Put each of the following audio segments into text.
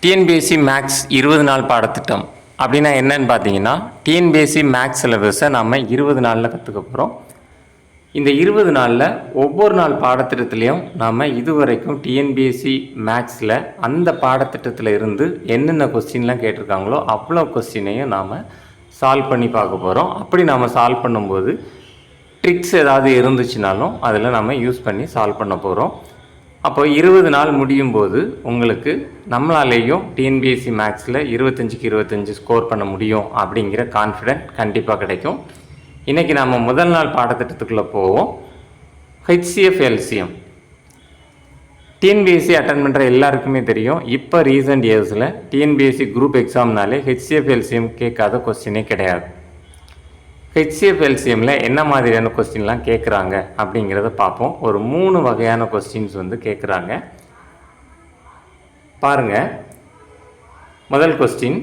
TNPSC maths 20 நாள் பாடத்திட்டம் அப்படின்னா என்னன்னு பார்த்தீங்கன்னா, டிஎன்பிஎஸ்சி மேக்ஸ் சிலபஸை நாம் 20 நாளில் கற்றுக்க போகிறோம். இந்த 20 நாளில் ஒவ்வொரு நாள் பாடத்திட்டத்துலேயும் நாம் இதுவரைக்கும் டிஎன்பிஎஸ்சி மேக்ஸில் அந்த பாடத்திட்டத்தில் இருந்து என்னென்ன கொஸ்டின்லாம் கேட்டிருக்காங்களோ அவ்வளோ கொஸ்டினையும் நாம் சால்வ் பண்ணி பார்க்க போகிறோம். அப்படி நாம் சால்வ் பண்ணும்போது ட்ரிக்ஸ் ஏதாவது இருந்துச்சுனாலும் அதில் நம்ம யூஸ் பண்ணி சால்வ் பண்ண போகிறோம். அப்போ 20 நாள் முடியும் போது உங்களுக்கு நம்மளாலேயும் டிஎன்பிஎஸ்சி மேக்ஸில் 25க்கு 25 ஸ்கோர் பண்ண முடியும் அப்படிங்கிற கான்ஃபிடென்ட் கண்டிப்பாக கிடைக்கும். இன்றைக்கி நம்ம முதல் நாள் பாடத்திட்டத்துக்குள்ளே போவோம். ஹெச்சிஎஃப் எல்சிஎம் டிஎன்பிஎஸ்சி அட்டன் பண்ணுற எல்லாருக்குமே தெரியும். இப்போ ரீசெண்ட் இயர்ஸில் டிஎன்பிஎஸ்சி குரூப் எக்ஸாம்னாலே ஹெச்சிஎஃப் எல்சிஎம் கேட்காத கொஸ்டினே கிடையாது. ஹெச்சிஎஃப் எல்சிஎம்மில் என்ன மாதிரியான கொஸ்டின்லாம் கேட்குறாங்க அப்படிங்கிறத பார்ப்போம். ஒரு 3 வகையான கொஸ்டின்ஸ் கேட்குறாங்க. பாருங்கள், முதல் கொஸ்டின்,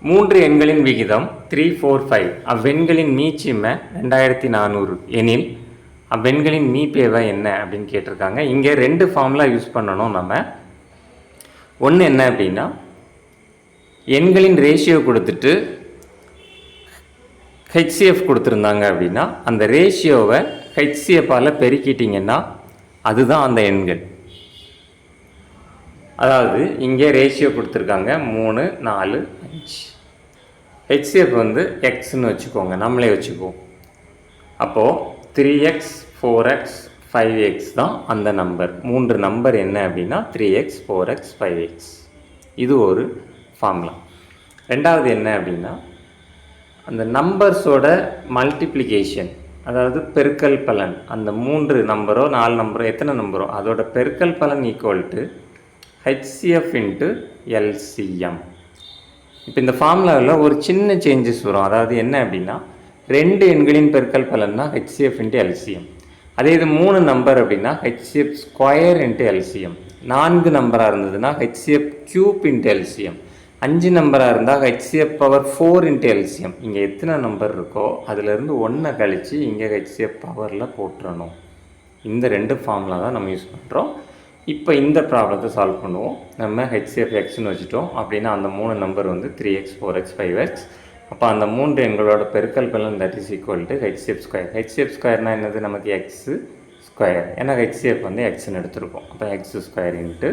3 எண்களின் விகிதம் 3, 4, 5 அவ்வெண்களின் மீச்சிமை 2400 எனில் அவ்வெண்களின் மீப்பேவை என்ன அப்படின்னு கேட்டிருக்காங்க. இங்கே 2 ஃபார்முலா யூஸ் பண்ணணும். நம்ம ஒன்று என்ன அப்படின்னா, எண்களின் ரேஷியோ கொடுத்துட்டு ஹெச்சிஎஃப் கொடுத்துருந்தாங்க அப்படின்னா அந்த ரேஷியோவை ஹெச்சிஎஃப்பால் பெருக்கிட்டிங்கன்னா அதுதான் அந்த எண்கள். அதாவது இங்கே ரேஷியோ கொடுத்துருக்காங்க 3, 4, 5. ஹெச்சிஎஃப் எக்ஸ்ன்னு வச்சுக்கோங்க, நம்மளே வச்சுக்குவோம். அப்போது 3x, 4x, 5x தான் அந்த நம்பர். 3 நம்பர் என்ன அப்படின்னா 3x, 4x, 5x. இது ஒரு ஃபார்முலா. ரெண்டாவது என்ன அப்படின்னா, அந்த நம்பர்ஸோட மல்டிப்ளிகேஷன், அதாவது பெருக்கல் பலன், அந்த 3 நம்பரோ 4 நம்பரோ எத்தனை நம்பரோ அதோட பெருக்கல் பலன் equal to HCF into LCM. இப்போ இந்த ஃபார்முலாவில் ஒரு சின்ன சேஞ்சஸ் வரும். அதாவது என்ன அப்படின்னா, 2 எண்களின் பெருக்கல் பலன்னா ஹெச்சிஎஃப் இன்ட்டு எல்சிஎம். அதே இது 3 நம்பர் அப்படின்னா ஹெச்சிஎஃப் ஸ்கொயர் இன்ட்டு எல்சிஎம். 4 நம்பராக இருந்ததுன்னா ஹெச்சிஎஃப் கியூப் இன்ட்டு எல்சிஎம். 5 நம்பராக இருந்தால் ஹெச்சிஎஃப் பவர் 4 இன்ட்டு எல்சிஎம். இங்கே எத்தனை நம்பர் இருக்கோ அதிலேருந்து 1 கழித்து இங்கே ஹெச்சிஎஃப் பவரில் போட்டுறணும். இந்த 2 ஃபார்முலா தான் நம்ம யூஸ் பண்ணுறோம். இப்போ இந்த ப்ராப்ளத்தை சால்வ் பண்ணுவோம். நம்ம ஹெச்சிஎஃப் எக்ஸ்ன்னு வச்சுட்டோம் அப்படின்னா அந்த 3 நம்பர் 3x, 4x, 5x. அப்போ அந்த 3 எங்களோட பெருக்கல் பலன் that is equal to HCF square. HCF ஸ்கொயர்னால் என்னது, நமக்கு எக்ஸு ஸ்கொயர். ஏன்னா ஹெச்சிஎஃப் எக்ஸ்ன்னு எடுத்துருக்கோம். அப்போ எக்ஸ் ஸ்கொயர் இன்ட்டு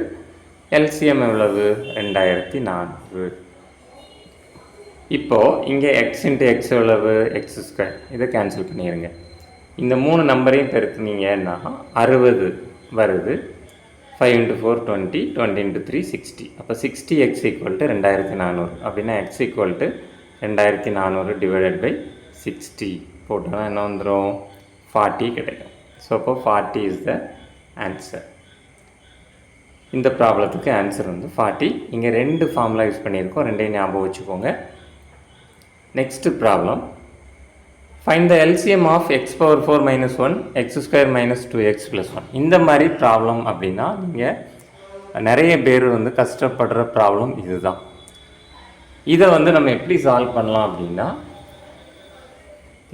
எல்சிஎம் எவ்வளவு, 2400. இப்போது இங்கே எக்ஸ் இன்ட்டு எக்ஸ் எவ்வளவு, எக்ஸ் ஸ்கொயர். இதை கேன்சல் பண்ணிடுங்க. இந்த 3 நம்பரையும் பெருக்குனீங்கன்னா 60 வருது. 5 × 4 20, 20 × 3 60. அப்போ 60x ஈக்குவல் டு 2400. அப்படின்னா X equal to 2400 divided by 60 போட்டோன்னா என்ன வந்துடும், 40 கிடைக்கும். ஸோ அப்போ 40 இஸ் த ஆன்சர். இந்த ப்ராப்ளத்துக்கு ஆன்சர் 40. இங்கே 2 ஃபார்முலா யூஸ் பண்ணியிருக்கோம், 2 ஞாபகம் வச்சுக்கோங்க. Next problem, find the LCM of X power 4 - 1 X square - 2x + 1. இந்த மாதிரி ப்ராப்ளம் அப்படின்னா நீங்கள் நிறைய பேர் கஷ்டப்படுற ப்ராப்ளம் இதுதான். இதை நம்ம எப்படி சால்வ் பண்ணலாம் அப்படின்னா,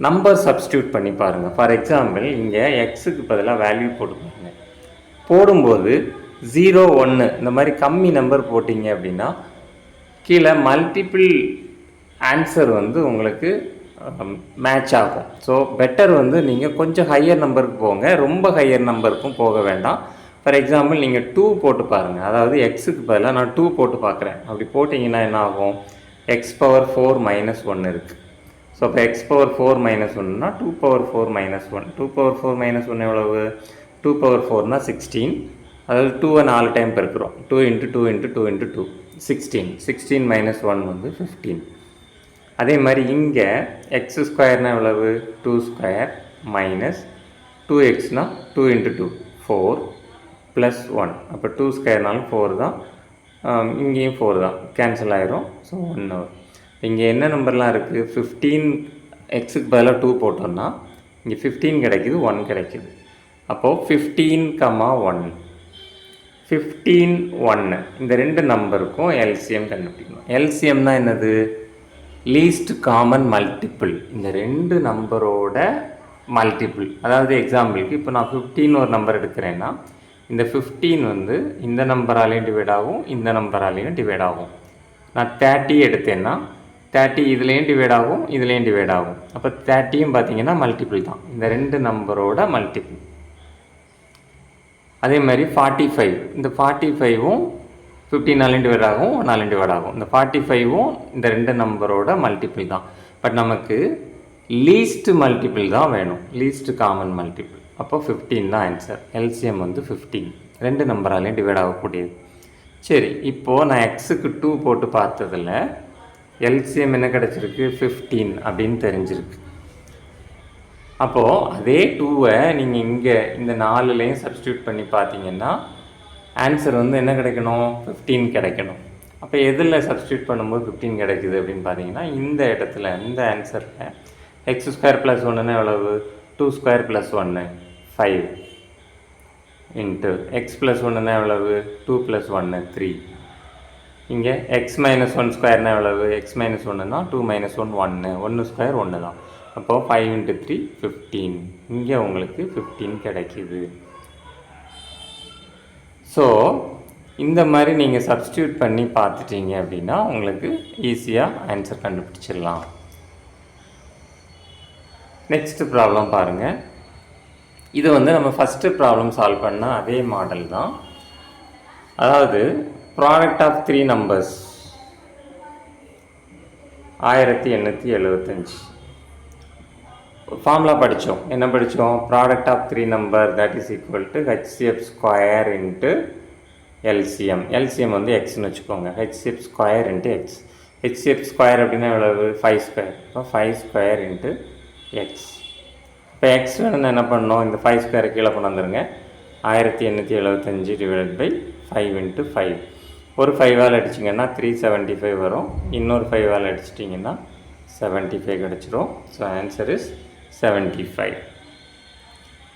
நம்பர் சப்ஸ்டியூட் பண்ணி பாருங்கள். ஃபார் எக்ஸாம்பிள் இங்கே எக்ஸுக்கு பதிலாக வேல்யூ போட்டுப்பாங்க. போடும்போது 0, 1 இந்த மாதிரி கம்மி நம்பர் போட்டிங்க அப்படின்னா கீழே மல்டிபிள் ஆன்சர் உங்களுக்கு மேட்ச் ஆகும். ஸோ பெட்டர் நீங்கள் கொஞ்சம் ஹையர் நம்பருக்கு போங்க, ரொம்ப ஹையர் நம்பருக்கும் போக வேண்டாம். ஃபார் எக்ஸாம்பிள் நீங்கள் 2 போட்டு பாருங்கள். அதாவது எக்ஸுக்கு பதிலாக நான் 2 போட்டு பார்க்குறேன். அப்படி போட்டிங்கன்னா என்ன ஆகும், எக்ஸ் பவர் 4 - 1 இருக்குது. ஸோ அப்போ எக்ஸ் பவர் 4 - 1னா 2 பவர் 4 - 1. 2 பவர் 4 - 1 எவ்வளவு, 2 பவர் 4னா 16. அதாவது 2 4 டைம் பெருக்கிறோம். 2 × 2 × 2 × 2 16. 16 - 1 15. அதே மாதிரி இங்கே எக்ஸ் ஸ்கொயர்னா எவ்வளவு, 2 ஸ்கொயர் மைனஸ் 2xனா 2 × 2 4 + 1. அப்போ 2 ஸ்கொயர்னாலும் 4 தான், இங்கேயும் 4 தான், கேன்சல் ஆயிரும். ஸோ 1 வரும். இங்கே என்ன நம்பர்லாம் இருக்குது, 15 எக்ஸுக்கு பதிலாக 2 போட்டோம்னா இங்கே 15 கிடைக்குது, 1 கிடைக்குது. அப்போது 15, 1 15, 1 இந்த 2 நம்பருக்கும் எல்சிஎம் கண்டுபிடிக்கணும். எல்சிஎம்னா என்னது, லீஸ்ட் காமன் மல்டிபிள். இந்த 2 நம்பரோட மல்டிபிள். அதாவது எக்ஸாம்பிளுக்கு இப்போ நான் 15 ஒரு நம்பர் எடுக்கிறேன்னா இந்த 15 வந்து இந்த நம்பராலையும் டிவைட் ஆகும், இந்த நம்பராலையும் டிவைட் ஆகும். நான் 30 எடுத்தேன்னா 30 இதுலேயும் டிவைட் ஆகும், இதுலேயும் டிவைட் ஆகும். அப்போ 30யும் பார்த்தீங்கன்னா மல்டிபிள் தான், இந்த ரெண்டு நம்பரோட மல்டிபிள். அதே மாதிரி 45, இந்த 45ம் 15ஆலையும் டிவைட் ஆகும், 1ஆலையும் டிவைட் ஆகும். இந்த 45ம் இந்த ரெண்டு நம்பரோட மல்டிபிள் தான். பட் நமக்கு லீஸ்ட் மல்டிபிள் தான் வேணும், லீஸ்ட் காமன் மல்டிபிள். அப்போ 15 தான் ஆன்சர். எல்சிஎம் வந்து 15, ரெண்டு நம்பராலையும் டிவைட் ஆகக்கூடியது. சரி, இப்போது நான் எக்ஸுக்கு 2 போட்டு பார்த்ததில் எல்சிஎம் என்ன கிடச்சிருக்கு, 15 அப்படின்னு தெரிஞ்சிருக்கு. அப்போது அதே 2வை நீங்கள் இங்கே இந்த 4லையும் சப்ஸ்டியூட் பண்ணி பார்த்தீங்கன்னா ஆன்சர் வந்து என்ன கிடைக்கணும், 15 கிடைக்கணும். அப்போ எதில் சப்ஸ்டியூட் பண்ணும்போது 15 கிடைக்குது அப்படின்னு பார்த்தீங்கன்னா இந்த இடத்துல, இந்த ஆன்சரில் எக்ஸ் ஸ்கொயர் ப்ளஸ் 1ன்னா எவ்வளவு, 2 square plus 1 5 into x plus 1ன்னா எவ்வளவு, 2 ப்ளஸ் 1 3. இங்கே எக்ஸ் மைனஸ் 1 ஸ்கொயர்னா எவ்வளவு, எக்ஸ் மைனஸ் 1ன்னா 2 மைனஸ் 1 1, 1 ஸ்கொயர் 1 தான். அப்போது 5 இன்ட்டு 3 15. இங்கே உங்களுக்கு 15 கிடைக்கிது. ஸோ இந்த மாதிரி நீங்கள் சப்ஸ்டியூட் பண்ணி பார்த்துட்டீங்க அப்படின்னா உங்களுக்கு ஈஸியாக ஆன்சர் கண்டுபிடிச்சிடலாம். நெக்ஸ்ட்டு ப்ராப்ளம் பாருங்கள். இது வந்து நம்ம ஃபஸ்ட்டு ப்ராப்ளம் சால்வ் பண்ண அதே மாடல் தான். அதாவது ப்ராடக்ட் ஆஃப் 3 நம்பர்ஸ் 1875. ஃபார்முலா படித்தோம், என்ன படித்தோம், product of 3 number that is equal to HCF square into LCM. LCM வந்து எக்ஸ்ன்னு வச்சுக்கோங்க, HCF square into X. HCF square அப்படின்னா எவ்வளவு, 5 ஸ்கொயர். இப்போ 5 ஸ்கொயர் இன்ட்டு எக்ஸ். இப்போ எக்ஸ் வேணும்னா என்ன பண்ணணும், இந்த 5 ஸ்கொயரை கீழே கொண்டு வந்துடுங்க. 1875 டிவைடட் பை 5 இன்ட்டு 5. ஒரு 5ஆல் அடிச்சிங்கன்னா 375 வரும், இன்னொரு 5ஆல் அடிச்சிட்டிங்கன்னா 75 கிடச்சிரும். So answer is 75.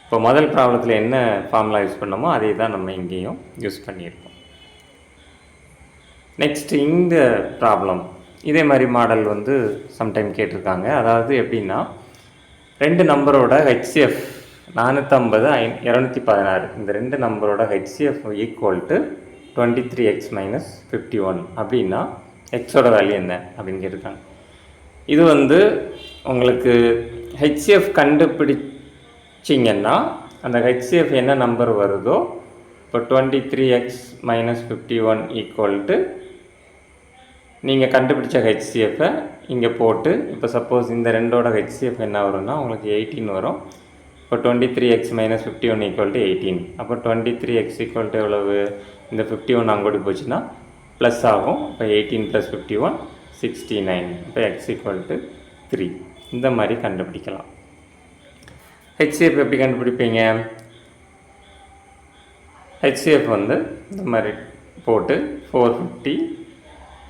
இப்போ முதல் ப்ராப்ளத்தில் என்ன ஃபார்முலா யூஸ் பண்ணோமோ அதே தான் நம்ம இங்கேயும் யூஸ் பண்ணியிருக்கோம். நெக்ஸ்ட் இந்த ப்ராப்ளம் இதே மாதிரி மாடல் வந்து சம்டைம் கேட்டிருக்காங்க. அதாவது எப்படின்னா, ரெண்டு நம்பரோட ஹெச்சிஎஃப் 450 216, இந்த ரெண்டு நம்பரோட HCF equal to 23x minus 51 அப்படின்னா எக்ஸோட வேல்யூ என்ன அப்படின்னு கேட்டிருக்காங்க. இது வந்து உங்களுக்கு ஹெச்சிஎஃப் கண்டுபிடிச்சிங்கன்னா அந்த ஹெச்சிஎஃப் என்ன நம்பர் வருதோ, இப்போ 23x மைனஸ் 51 ஈக்குவல் டு நீங்கள் கண்டுபிடிச்ச ஹெச்சிஎஃப்பை இங்கே போட்டு, இப்போ சப்போஸ் இந்த ரெண்டோட ஹெச்சிஎஃப் என்ன வரும்னா உங்களுக்கு 18 வரும். இப்போ 23x மைனஸ் 51 ஈக்குவல் டு 18. அப்போ 23x ஈக்குவல் டு எவ்வளவு, இந்த 51 அங்கோடி போச்சுன்னா ப்ளஸ் ஆகும். இப்போ 18 ப்ளஸ் 51 69. இப்போ எக்ஸ் ஈக்குவல் டு 3. இந்த மாதிரி கண்டுபிடிக்கலாம். ஹெச்சிஎஃப் எப்படி கண்டுபிடிப்பீங்க, ஹெச்சிஎஃப் வந்து இந்த மாதிரி போட்டு 450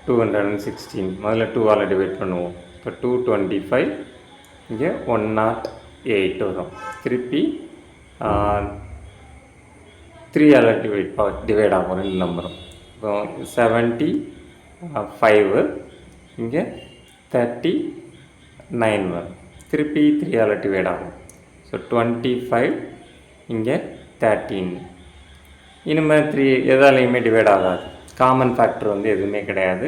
216 முதல்ல 2ஆல் டிவைட் பண்ணுவோம். இப்போ 225 இங்கே 108 வரும். திருப்பி 3ஆல் டிவைட் ஆகும் ரெண்டு நம்பரும். இப்போ 75 இங்கே 39 வரும். திருப்பி 3ஆல் டிவைட் ஆகும். ஸோ 25 இங்கே 13. இனிமேல் 3 எதாலையுமே டிவைட் ஆகாது, காமன் ஃபேக்டர் வந்து எதுவுமே கிடையாது.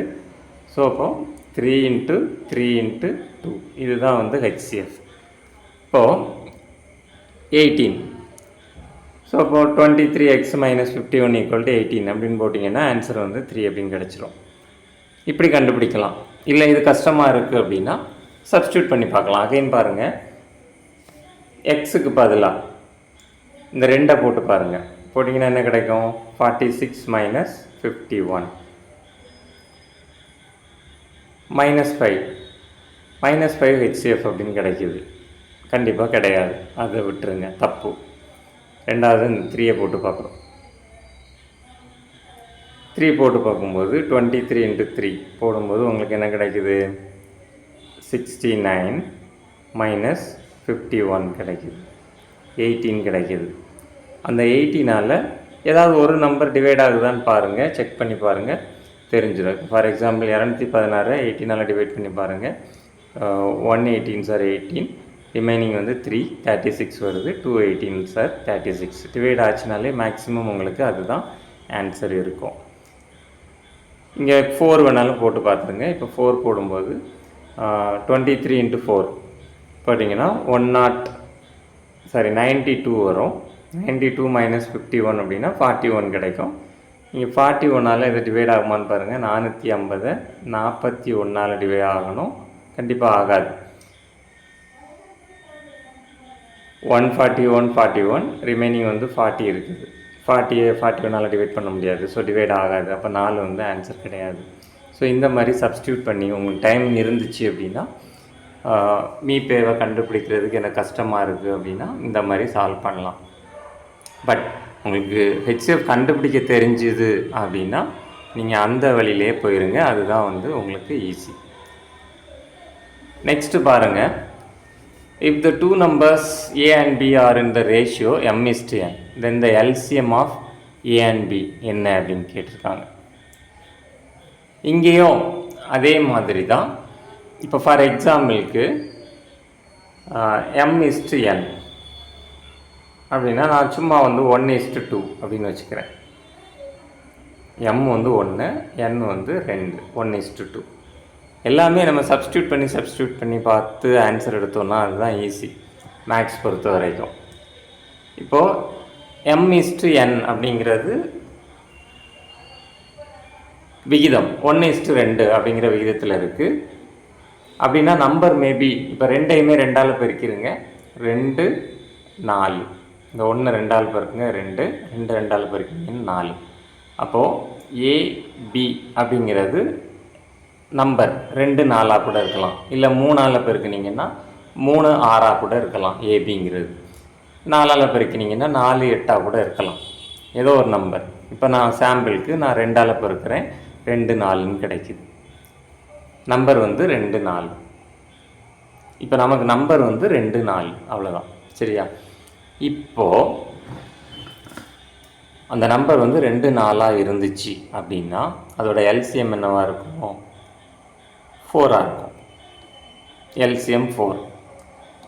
ஸோ அப்போ 3 இன்ட்டு 3 இன்ட்டு 2 இதுதான் வந்து ஹெச்சிஎஃப். இப்போது 18. ஸோ அப்போது 23x மைனஸ் 51 ஈக்குவல் டு 18 அப்படின்னு போட்டிங்கன்னா ஆன்சர் வந்து 3 அப்படின்னு கிடச்சிரும். இப்படி கண்டுபிடிக்கலாம். இல்லை இது கஷ்டமாக இருக்குது அப்படின்னா சப்ஸ்டியூட் பண்ணி பார்க்கலாம். அகைன் பாருங்கள், எக்ஸுக்கு பதிலாக இந்த 2 போட்டு பாருங்கள். போட்டிங்கன்னா என்ன கிடைக்கும், 46 மைனஸ் 51 மைனஸ் 5 ஹெச்சிஎஃப் அப்படின்னு கிடைக்கிது. கண்டிப்பாக கிடையாது, அதை விட்டுருங்க, தப்பு. ரெண்டாவது இந்த 3 போட்டு பார்க்குறோம். 3 போட்டு பார்க்கும்போது 23 இன்ட்டு 3 போடும்போது உங்களுக்கு என்ன கிடைக்குது, 69 மைனஸ் 51 கிடைக்குது, 18 கிடைக்கிது. அந்த 18ஆல் ஏதாவது ஒரு நம்பர் டிவைட் ஆகுதான்னு பாருங்கள், செக் பண்ணி பாருங்கள், தெரிஞ்சிடும். ஃபார் எக்ஸாம்பிள் 216 18ஆல் டிவைட் பண்ணி பாருங்கள். 118 சார் 18, ரிமைனிங் வந்து 3 36 வருது. 218 சார் 36 டிவைட் ஆச்சுனாலே மேக்ஸிமம் உங்களுக்கு அதுதான் ஆன்சர் இருக்கும். இங்கே 4 வேணாலும் போட்டு பார்த்துருங்க. இப்போ 4 போடும்போது 23 × 4 போட்டிங்கன்னா 92 வரும். 92 - 51 அப்படின்னா 41 கிடைக்கும். நீங்கள் 41ஆல் இதை டிவைட் ஆகுமான்னு பாருங்கள். 450 41ஆல் டிவைட் ஆகணும், கண்டிப்பாக ஆகாது. 141 ரிமைனிங் வந்து 40 இருக்குது. 40 41ஆல் டிவைட் பண்ண முடியாது, ஸோ டிவைட் ஆகாது. அப்போ 4 வந்து ஆன்சர் கிடையாது. ஸோ இந்த மாதிரி சப்ஸ்டியூட் பண்ணி உங்களுக்கு டைம் இருந்துச்சு அப்படின்னா, மீபேவை கண்டுபிடிக்கிறதுக்கு எனக்கு கஷ்டமாக இருக்குது அப்படின்னா இந்த மாதிரி சால்வ் பண்ணலாம். பட் உங்களுக்கு ஹெச்சிஎஃப் கண்டுபிடிக்க தெரிஞ்சுது அப்படின்னா நீங்கள் அந்த வழியிலே போயிருங்க, அதுதான் வந்து உங்களுக்கு ஈஸி. நெக்ஸ்ட்டு பாருங்கள். If the two numbers a and b are in the ratio m:n, then the LCM of a and b என்ன அப்படின்னு கேட்டிருக்காங்க. இங்கேயும் அதே மாதிரி தான். இப்போ ஃபார் எக்ஸாம்பிளுக்கு m:n அப்படின்னா நான் சும்மா வந்து 1:2 அப்படின்னு வச்சுக்கிறேன். m வந்து 1, n வந்து 2, 1:2. எல்லாமே நம்ம சப்ஸ்டியூட் பண்ணி பார்த்து ஆன்சர் எடுத்தோம்னா அதுதான் ஈஸி மேக்ஸ் பொறுத்த வரைக்கும். இப்போது m:n அப்படிங்கிறது விகிதம் 1:2 அப்படிங்கிற விகிதத்தில் இருக்குது. அப்படின்னா நம்பர் மேபி இப்போ 2ஐயுமே 2ஆல் பெருக்கிடுங்க. 2 4, இந்த 1 2ஆல் பெருக்குங்க 2, 2 2ஆல் பெருக்கிங்க 4. அப்போது ஏபி அப்படிங்கிறது நம்பர் 2 4ஆக கூட இருக்கலாம், இல்லை 3ஆல் பெருக்கினீங்கன்னா 3 6ஆக கூட இருக்கலாம். ஏபிங்கிறது 4ஆல் பெருக்கினீங்கன்னா 4 8ஆக கூட இருக்கலாம், ஏதோ ஒரு நம்பர். இப்போ நான் சாம்பிளுக்கு நான் 2ஆல் பெருக்கிறேன், 2 4ன்னு கிடைக்குது. நம்பர் வந்து 2 4. இப்போ நமக்கு நம்பர் வந்து 2 4, அவ்வளோதான். சரியா? இப்போது அந்த நம்பர் வந்து 2 4ஆக இருந்துச்சு அப்படின்னா அதோட எல்சிஎம் என்னவாக இருக்கும்? 4ஆக இருக்கும். எல்சிஎம் 4.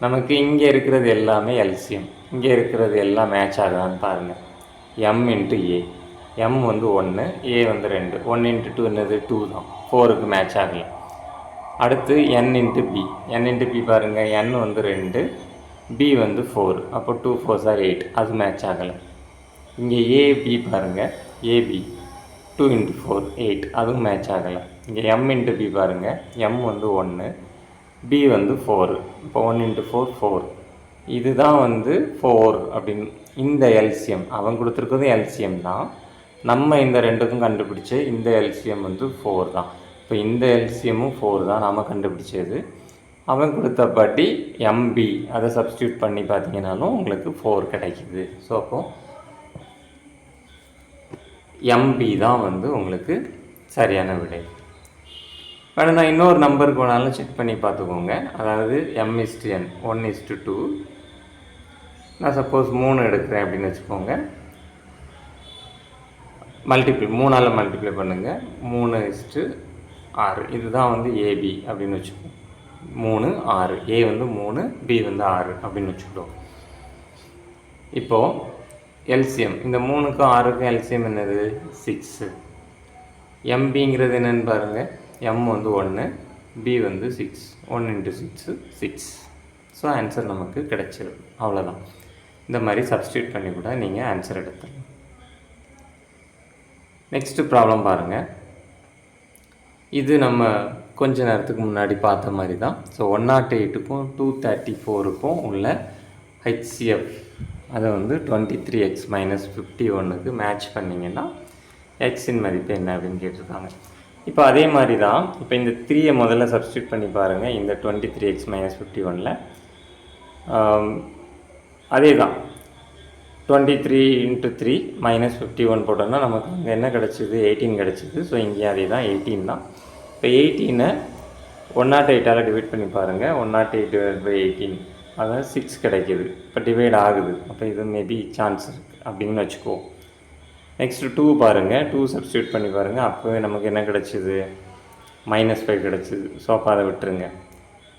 நமக்கு இங்கே இருக்கிறது எல்லாமே எல்சிஎம், இங்கே இருக்கிறது எல்லாம் மேட்ச் ஆகுதான்னு பாருங்கள். m × a, m வந்து 1, a வந்து 2, 1 × 2 என்னது 2 தான், 4க்கு மேட்ச் ஆகலை. அடுத்து n × b, n × b பாருங்கள், n வந்து 2, b வந்து 4, அப்போ 2 4s are 8, அது மேட்ச் ஆகலை. இங்கே ab பாருங்கள், ab 2 × 4 8, அதுவும் மேட்ச் ஆகலை. இங்கே m × b பாருங்கள், m வந்து 1, b வந்து 4, இப்போ 1 × 4 4, இதுதான் வந்து 4 அப்படின்னு. இந்த எல்சிஎம் அவன் கொடுத்துருக்கதும் எல்சிஎம் தான், நம்ம இந்த ரெண்டுக்கும் கண்டுபிடிச்ச இந்த எல்சிஎம் வந்து 4 தான். இப்போ இந்த எல்சிஎம்மும் 4 தான் நாம் கண்டுபிடிச்சது. அவன் கொடுத்தபடி எம்பி அதை சப்ஸ்டியூட் பண்ணி பார்த்தீங்கன்னாலும் உங்களுக்கு 4 கிடைக்குது. ஸோ அப்போது எம்பி தான் வந்து உங்களுக்கு சரியான விடை. ஆனால் நான் இன்னொரு நம்பருக்கு வேணாலும் செக் பண்ணி பார்த்துக்கோங்க. அதாவது m:n 1:2. நான் சப்போஸ் 3 எடுக்கிறேன் அப்படின்னு வச்சுக்கோங்க. மூணால் மல்டிப்ளை பண்ணுங்கள். 3:6, இதுதான் வந்து ஏபி அப்படின்னு வச்சுக்கோங்க. 3 6, ஏ வந்து 3, பி வந்து 6 அப்படின்னு வச்சுக்கிட்டோம். இப்போது எல்சிஎம் இந்த 3க்கும் 6க்கும் எல்சிஎம் என்னது? 6. எம்பிங்கிறது என்னென்னு பாருங்கள். எம் வந்து 1, பி வந்து 6, 1 × 6 6. ஸோ ஆன்சர் நமக்கு கிடைச்சிடும். அவ்வளோதான். இந்த மாதிரி சப்ஸ்டியூட் பண்ணி கூட நீங்கள் ஆன்சர் எடுத்துடலாம். நெக்ஸ்ட்டு ப்ராப்ளம் பாருங்கள். இது நம்ம கொஞ்ச நேரத்துக்கு முன்னாடி பார்த்த மாதிரி தான். ஸோ 108க்கும் 234க்கும் உள்ள HCF அதை வந்து 23x - 51க்கு மேட்ச் பண்ணிங்கன்னா எக்ஸின் மதிப்பு என்ன அப்படின்னு கேட்டிருக்காங்க. இப்போ அதே மாதிரி தான். இப்போ இந்த 3ஐ முதல்ல சப்ஸ்டியூட் பண்ணி பாருங்கள். இந்த 23x - 51ல் அதே தான் 23 × 3 - 51 போட்டோம்னா நமக்கு அங்கே என்ன கிடச்சிது? 18 கிடச்சிது. ஸோ இங்கே அதே தான் 18 தான். இப்போ 18ஐ 108ஆல் டிவைட் பண்ணி பாருங்கள். 108 / 18 அதாவது 6 கிடைக்கிது. இப்போ டிவைட் ஆகுது. அப்போ இது மேபி சான்ஸ் இருக்குது அப்படின்னு வச்சுக்குவோம். நெக்ஸ்ட்டு 2 பாருங்கள். 2 சப்ஸ்டியூட் பண்ணி பாருங்கள். அப்போவே நமக்கு என்ன கிடச்சிது? -5 கிடச்சிது. ஸோ அப்போ அதை விட்டுருங்க.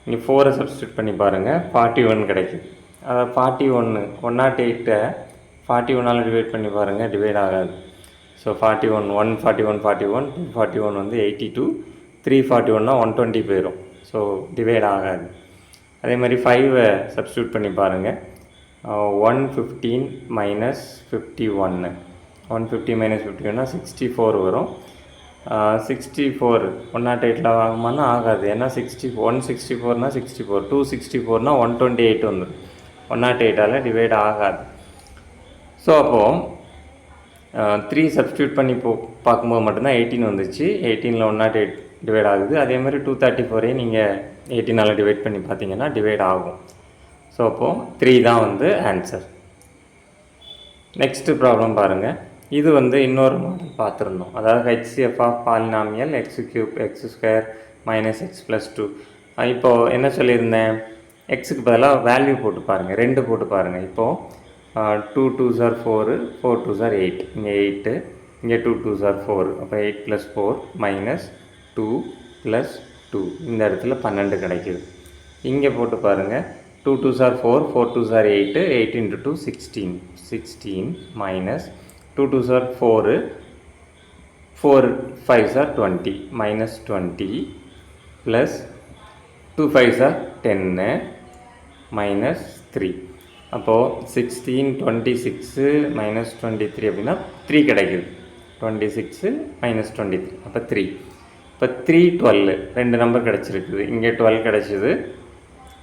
இங்கே 4 சப்ஸ்டியூட் பண்ணி பாருங்கள், 41 கிடைக்குது. அதாவது 41 108 41ஆல் டிவைட் பண்ணி பாருங்கள், டிவைட் ஆகாது. ஸோ 41 141 41 241 வந்து 82 341 120 போயிடும். ஸோ டிவைட் ஆகாது. அதே மாதிரி 5 சப்ஸ்டியூட் பண்ணி பாருங்கள், 115 மைனஸ் 51 150 மைனஸ் 51 64 வரும். 64 108 ஆகுமானா ஆகாது. ஏன்னா 164னா 64 264னா 128 வந்துடும். 108ஆல் டிவைட் ஆகாது. ஸோ அப்போது 3 சப்ஸ்டியூட் பண்ணி பார்க்கும்போது மட்டும்தான் 18 வந்துச்சு. 18ல் 108 டிவைட் ஆகுது. அதே மாதிரி 234 நீங்கள் 18ஆல் டிவைட் பண்ணி பார்த்தீங்கன்னா டிவைட் ஆகும். ஸோ அப்போது 3 தான் வந்து ஆன்சர். நெக்ஸ்ட்டு ப்ராப்ளம் பாருங்கள். இது வந்து இன்னொரு மாடல் பார்த்துருந்தோம். அதாவது HCF of polynomial x³ x² minus x + 2. இப்போது என்ன சொல்லியிருந்தேன், எக்ஸுக்கு பதிலாக வேல்யூ போட்டு பாருங்கள், 2 போட்டு பாருங்கள். இப்போது 2 2s are 4 4 2s are 8, இங்கே 8, இங்கே 2 2s are 4, அப்போ 8 + 4 மைனஸ் 2 + 2, இந்த இடத்துல 12 கிடைக்குது. இங்கே போட்டு பாருங்கள், 2 2s are 4 4 2s are 8 8 × 2 16 16 minus 2 2s are 4 4 5s are 20 minus 20 plus 2 5s are 10 minus 3. அப்போது 16 26 minus 23 அப்படின்னா 3 கிடைக்குது. 26 minus 23 அப்போ 3. இப்போ 3 12 ரெண்டு நம்பர் கிடச்சிருக்குது. இங்கே 12 கிடச்சிது,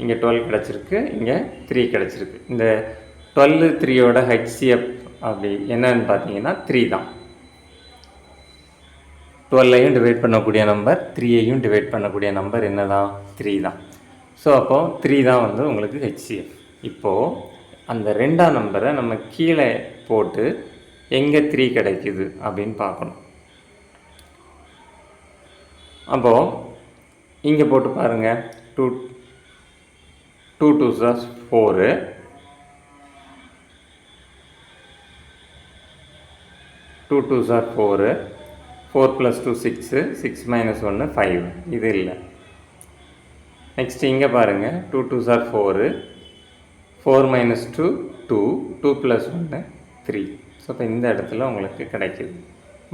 இங்கே 12 கிடச்சிருக்கு, இங்கே 3 கிடச்சிருக்கு. இந்த 12 3யோட HCF அப்படி என்னன்னு பார்த்தீங்கன்னா 3 தான். 12ஐயும் டிவைட் பண்ணக்கூடிய நம்பர் 3ஐயும் டிவைட் பண்ணக்கூடிய நம்பர் என்ன தான், 3 தான். ஸோ அப்போது 3 தான் வந்து உங்களுக்கு HCF. இப்போது அந்த ரெண்டாம் நம்பரை நம்ம கீழே போட்டு எங்கே 3 கிடைக்குது அப்படின்னு பார்க்கணும். அப்போது இங்கே போட்டு பாருங்கள், 2 2s are 4 2 2s are 4 4 + 2 6 6 minus 1 5, இது இல்லை. நெக்ஸ்ட் இங்கே பாருங்கள், 2 2s are 4 4 minus 2 2 2 + 1 3. ஸோ இப்போ இந்த இடத்துல உங்களுக்கு கிடைக்கிது.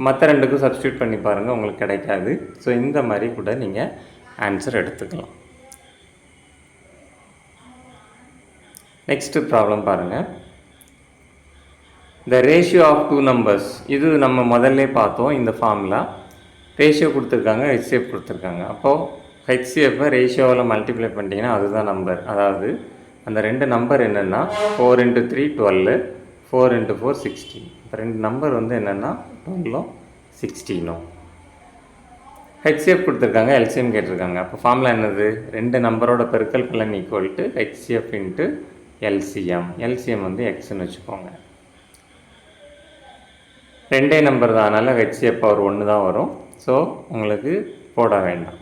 மற்ற ரெண்டுக்கும் சப்ஸ்டியூட் பண்ணி பாருங்கள், உங்களுக்கு கிடைக்காது. ஸோ இந்த மாதிரி கூட நீங்கள் ஆன்சர் எடுத்துக்கலாம். நெக்ஸ்ட்டு ப்ராப்ளம் பாருங்கள். The ratio of 2 numbers. இது நம்ம முதல்ல பார்த்தோம். இந்த ஃபார்முலா ரேஷியோ கொடுத்துருக்காங்க, HCF கொடுத்துருக்காங்க. அப்போது HCFை ரேஷியோவில் மல்டிப்ளை பண்ணிட்டீங்கன்னா அதுதான் நம்பர். அதாவது அந்த ரெண்டு நம்பர் என்னென்னா 4 × 3 12 4 × 4 16. இப்போ ரெண்டு நம்பர் வந்து என்னென்னா 12ம் 16ம். HCF கொடுத்துருக்காங்க, LCM கேட்டிருக்காங்க. அப்போ ஃபார்முலா என்னது, ரெண்டு நம்பரோட பெருக்கல் பலன் equal to HCF × LCM. LCM வந்து எக்ஸ்ன்னு வச்சுக்கோங்க. ரெண்டே நம்பர் தான், அதனால் HCF பவர் 1 தான் வரும். ஸோ உங்களுக்கு போட வேண்டாம்.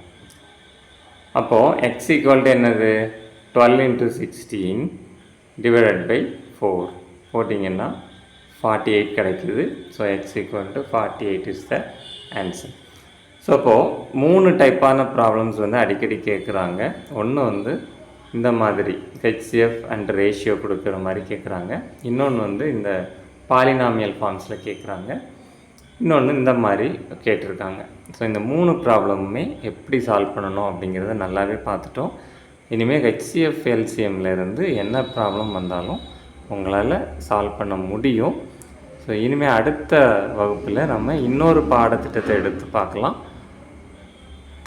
அப்போது x ஈக்குவல் டு என்னது, 12 × 16 டிவைடட் பை 4 போட்டிங்கன்னா 48 கிடைக்குது. So x equal to 48 is the answer. So அப்போது 3 டைப்பான ப்ராப்ளம்ஸ் வந்து அடிக்கடி கேட்குறாங்க. ஒன்று வந்து இந்த மாதிரி HCF அண்ட் ரேஷியோ கொடுக்குற மாதிரி கேட்குறாங்க. இன்னொன்று வந்து இந்த பாலினாமியல் ஃபார்ம்ஸில் கேட்குறாங்க. இன்னொன்று இந்த மாதிரி கேட்டிருக்காங்க. ஸோ இந்த 3 ப்ராப்ளமுமே எப்படி சால்வ் பண்ணணும் அப்படிங்கிறத நல்லாவே பார்த்துட்டோம். இனிமேல் HCF LCMலேருந்து என்ன ப்ராப்ளம் வந்தாலும் உங்களால் சால்வ் பண்ண முடியும். ஸோ இனிமேல் அடுத்த வகுப்பில் நம்ம இன்னொரு பாடத்திட்டத்தை எடுத்து பார்க்கலாம்.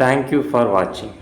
தேங்க்யூ ஃபார் வாட்சிங்.